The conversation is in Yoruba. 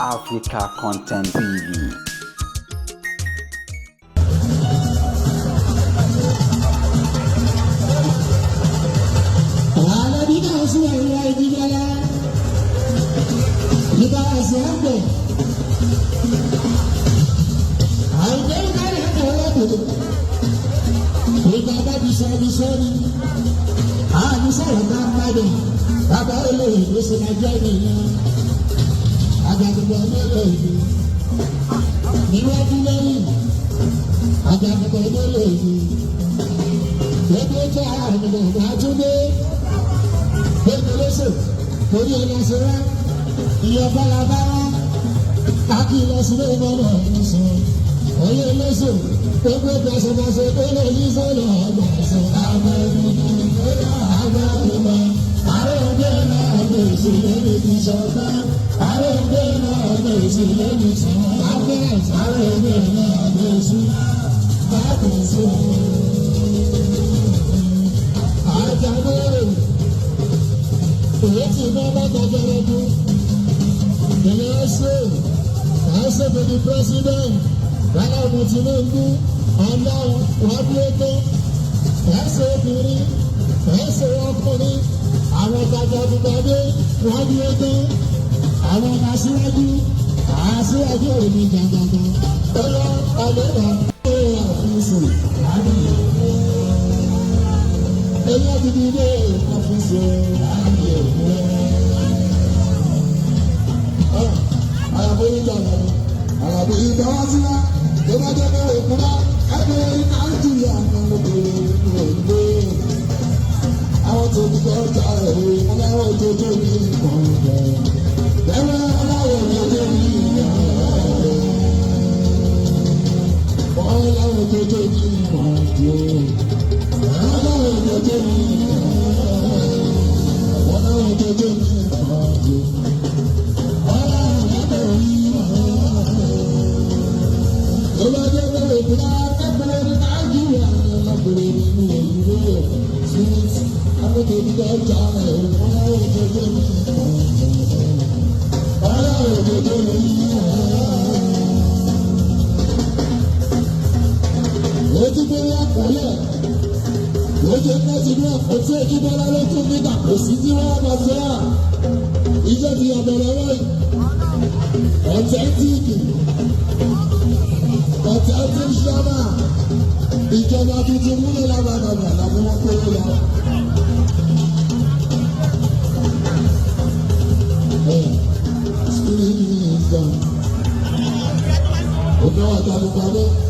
Africa Content TV. To the president, Bala Tinubu, and now what we do, obìnrin, ọkùnrin, àwọn gbajúgbajà, wọ́n bí ó àwọn aṣíwájú òní jàǹdàǹdà, ọlọ́ ọlọ́wà ó àfúnṣe, ẹ̀yọ́ gidi ilé àfúnṣe, àyàbọ̀ yìí jàǹdà. Àbò ìgbà wá sílá tó bá jẹ́ pé òkú bá ẹgbẹ́ Nàìjíríà náà ló bèrè nínú ìgbé. Àwọn tó ti kọ́ ọjà ẹ̀rọ ọláwọ̀ tó tó ní nǹkan rẹ̀. Lẹ́wọ̀n ọláwọ̀ tó tó ní nǹkan rẹ̀. Wọ́n láwọ̀ tó tó ní nǹkan rẹ̀. Ọláwọ̀ tó tó ní nǹkan rẹ̀. Wọ́n láwọ̀ tó tó ní nǹkan rẹ̀. Ìjọba tuntun múlẹ̀ lábàdàgbà làwọn wọn kó lọ. Spirit is gone. Òkè wà tàbí pàdé.